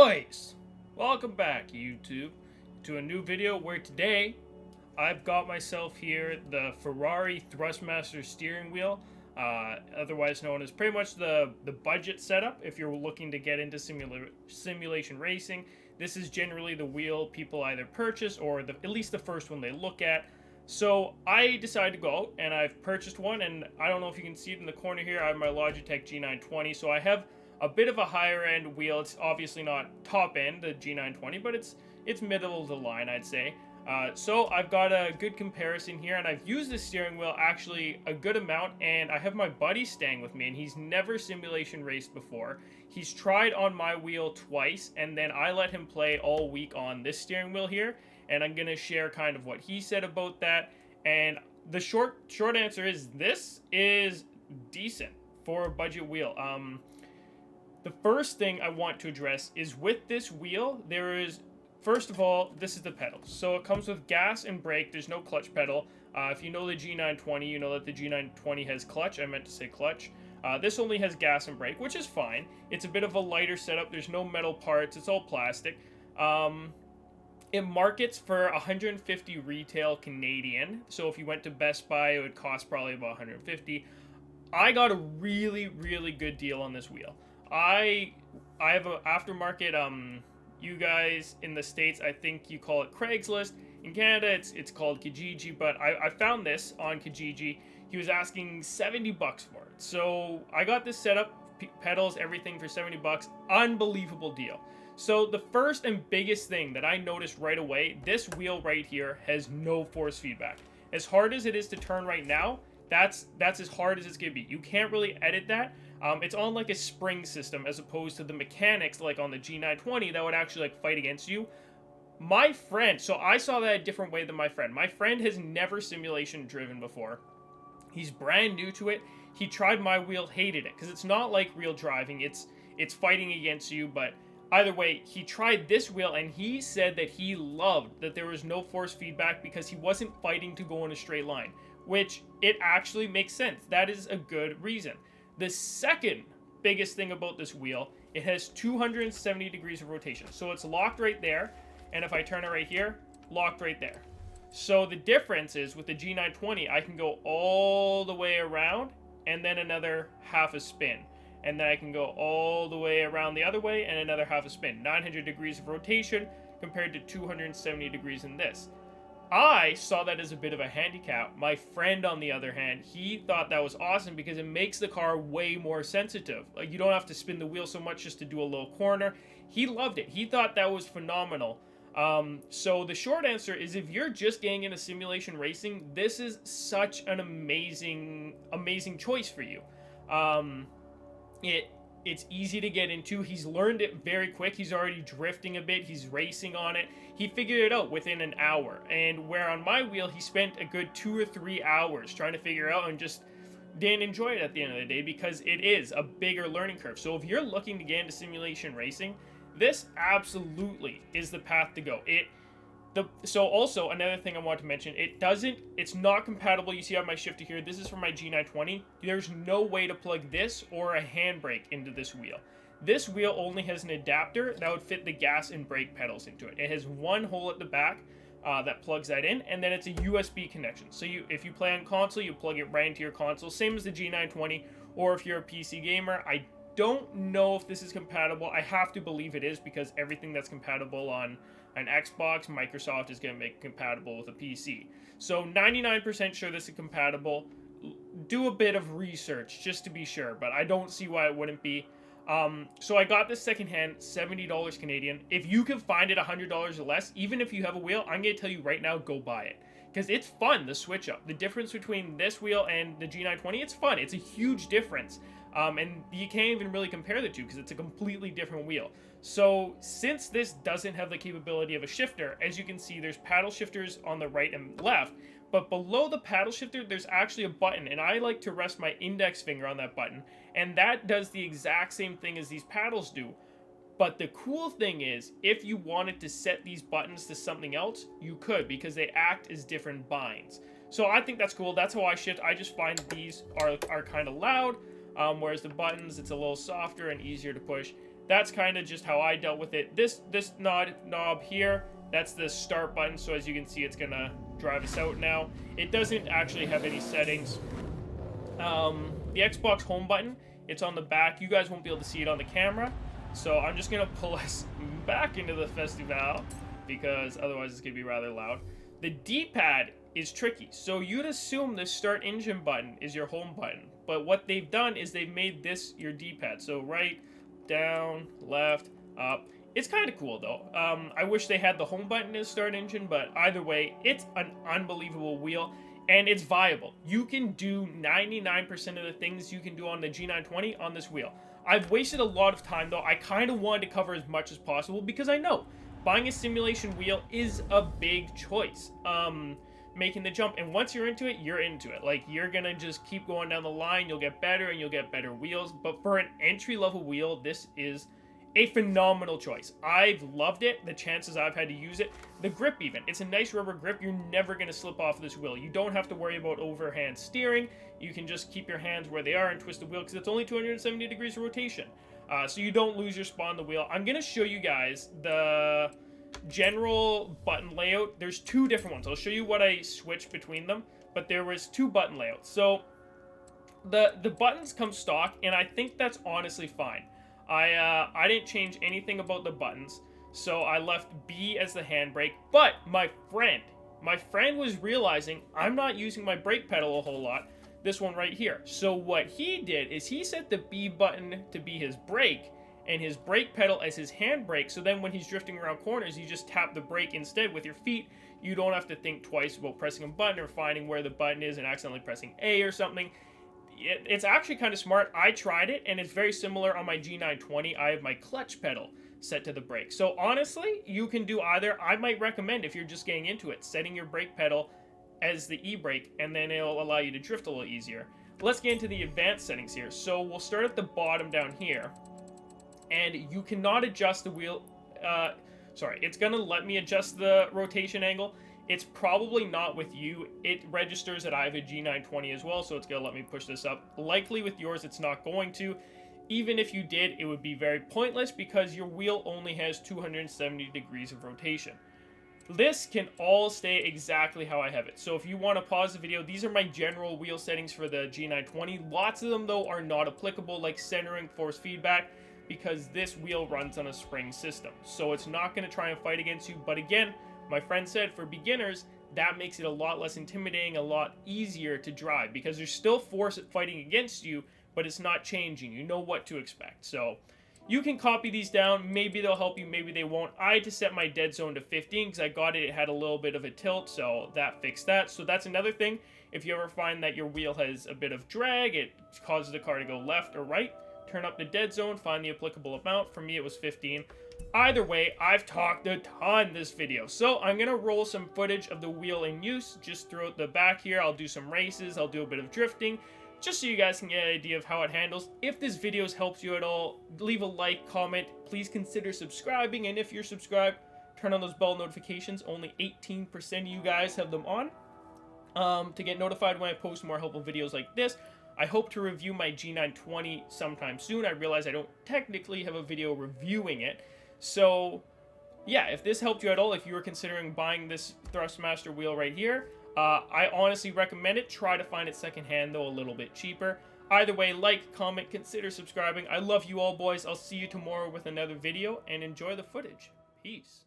Boys, welcome back YouTube to a new video where today I've got myself here the Ferrari Thrustmaster steering wheel, otherwise known as pretty much the budget setup if you're looking to get into simulation racing. This is generally the wheel people either purchase or at least the first one they look at. So I decided to go out and I've purchased one, and I don't know if you can see it in the corner here. I have my Logitech G920, so I have a bit of a higher end wheel. It's obviously not top end, the G920, but it's middle of the line, I'd say. So I've got a good comparison here, and I've used the steering wheel actually a good amount, and I have my buddy staying with me, and he's never simulation raced before. He's tried on my wheel twice, and then I let him play all week on this steering wheel here, and I'm going to share kind of what he said about that. And the short answer is this is decent for a budget wheel. The first thing I want to address is with this wheel, first of all, this is the pedals. So it comes with gas and brake. There's no clutch pedal. If you know the G920, you know that the G920 has clutch. I meant to say clutch. This only has gas and brake, which is fine. It's a bit of a lighter setup. There's no metal parts. It's all plastic. It markets for 150 retail Canadian. So if you went to Best Buy, it would cost probably about 150. I got a really, really good deal on this wheel. I have an aftermarket, you guys in the States, I think you call it Craigslist. In Canada, it's called Kijiji, but I found this on Kijiji. He was asking 70 bucks for it. So I got this set up, pedals, everything for 70 bucks. Unbelievable deal. So the first and biggest thing that I noticed right away, this wheel right here has no force feedback. As hard as it is to turn right now, that's as hard as it's gonna be. You can't really edit that. It's on like a spring system as opposed to the mechanics like on the G920 that would actually like fight against you. My friend, so I saw that a different way than my friend. My friend has never simulation driven before. He's brand new to it. He tried my wheel, hated it because it's not like real driving. It's fighting against you, but either way, he tried this wheel and he said that he loved that there was no force feedback because he wasn't fighting to go in a straight line, which it actually makes sense. That is a good reason. The second biggest thing about this wheel, it has 270 degrees of rotation. So it's locked right there, and if I turn it right here, locked right there. So the difference is with the G920, I can go all the way around and then another half a spin. And then I can go all the way around the other way and another half a spin. 900 degrees of rotation compared to 270 degrees in this. I saw that as a bit of a handicap. My friend, on the other hand, he thought that was awesome because it makes the car way more sensitive. Like, you don't have to spin the wheel so much just to do a little corner. He loved it. He thought that was phenomenal. So the short answer is if you're just getting into simulation racing, this is such an amazing choice for you. It's easy to get into. He's learned it very quick. He's already drifting a bit. He's racing on it. He figured it out within an hour. And where on my wheel, he spent a good 2 or 3 hours trying to figure it out and just didn't enjoy it at the end of the day because it is a bigger learning curve. So if you're looking to get into simulation racing, this absolutely is the path to go. So also another thing I want to mention, it's not compatible. You see I have my shifter here. This is for my G920. There's no way to plug this or a handbrake into this wheel. This wheel only has an adapter that would fit the gas and brake pedals into it. It has one hole at the back that plugs that in, and then it's a USB connection. So if you play on console, you plug it right into your console, same as the G920, or if you're a PC gamer, I don't know if this is compatible. I have to believe it is because everything that's compatible on an Xbox, Microsoft is going to make compatible with a PC. So 99% sure this is compatible. Do a bit of research just to be sure, but I don't see why it wouldn't be. So I got this secondhand, $70 Canadian. If you can find it $100 or less, even if you have a wheel, I'm going to tell you right now, go buy it. Because it's fun, the switch up. The difference between this wheel and the G920, it's fun. It's a huge difference. And you can't even really compare the two because it's a completely different wheel. So since this doesn't have the capability of a shifter, as you can see, there's paddle shifters on the right and left, but below the paddle shifter, there's actually a button, and I like to rest my index finger on that button, and that does the exact same thing as these paddles do. But the cool thing is, if you wanted to set these buttons to something else, you could, because they act as different binds. So I think that's cool. That's how I shift. I just find these are kind of loud, whereas the buttons, it's a little softer and easier to push. that's kind of just how I dealt with it. This knob here, that's the start button, so as you can see, it's gonna drive us out now. It doesn't actually have any settings. The Xbox home button, it's on the back. You guys won't be able to see it on the camera, so I'm just gonna pull us back into the festival because otherwise it's gonna be rather loud. The D-pad is tricky, so you'd assume the start engine button is your home button, but what they've done is they've made this your D-pad. So right, down, left, up. It's kind of cool though. I wish they had the home button as start engine, but either way, it's an unbelievable wheel. And it's viable. You can do 99% of the things you can do on the G920 on this wheel. I've wasted a lot of time though. I kind of wanted to cover as much as possible because I know buying a simulation wheel is a big choice. Making the jump, and once you're into it, you're into it. Like, you're gonna just keep going down the line, you'll get better and you'll get better wheels. But for an entry-level wheel, this is a phenomenal choice. I've loved it, the chances I've had to use it. The grip even, it's a nice rubber grip. You're never gonna slip off this wheel. You don't have to worry about overhand steering. You can just keep your hands where they are and twist the wheel because it's only 270 degrees of rotation. So you don't lose your spot on the wheel. I'm gonna show you guys the general button layout. There's two different ones. I'll show you what I switched between them, but there was two button layouts. So the buttons come stock, and I think that's honestly fine. I didn't change anything about the buttons, so I left B as the handbrake. But my friend was realizing I'm not using my brake pedal a whole lot. This one right here. So what he did is he set the B button to be his brake and his brake pedal as his handbrake. So then when he's drifting around corners, you just tap the brake instead with your feet. You don't have to think twice about pressing a button or finding where the button is and accidentally pressing A or something. It's actually kind of smart. I tried it, and it's very similar on my G920. I have my clutch pedal set to the brake. So honestly, you can do either. I might recommend, if you're just getting into it, setting your brake pedal as the e-brake, and then it'll allow you to drift a little easier. Let's get into the advanced settings here. So we'll start at the bottom down here, and you cannot adjust the wheel. It's gonna let me adjust the rotation angle. It's probably not with you. It registers that I have a G920 as well, so it's gonna let me push this up. Likely with yours, it's not going to. Even if you did, it would be very pointless because your wheel only has 270 degrees of rotation. This can all stay exactly how I have it. So if you want to pause the video, these are my general wheel settings for the G920. Lots of them, though, are not applicable, like centering, force feedback, because this wheel runs on a spring system. So it's not going to try and fight against you. But again, my friend said for beginners, that makes it a lot less intimidating, a lot easier to drive, because there's still force fighting against you, but it's not changing. You know what to expect. So you can copy these down. Maybe they'll help you, maybe they won't. I had to set my dead zone to 15 because I got it had a little bit of a tilt, so that fixed that. So that's another thing. If you ever find that your wheel has a bit of drag, it causes the car to go left or right, turn up the dead zone, find the applicable amount. For me, it was 15. Either way, I've talked a ton this video, so I'm going to roll some footage of the wheel in use just throughout the back here. I'll do some races, I'll do a bit of drifting, just so you guys can get an idea of how it handles. If this video has helped you at all, leave a like, comment, please consider subscribing, and if you're subscribed, turn on those bell notifications. Only 18% of you guys have them on to get notified when I post more helpful videos like this. I hope to review my G920 sometime soon. I realize I don't technically have a video reviewing it. So, yeah, if this helped you at all, if you were considering buying this Thrustmaster wheel right here, I honestly recommend it. Try to find it secondhand, though, a little bit cheaper. Either way, like, comment, consider subscribing. I love you all, boys. I'll see you tomorrow with another video, and enjoy the footage. Peace.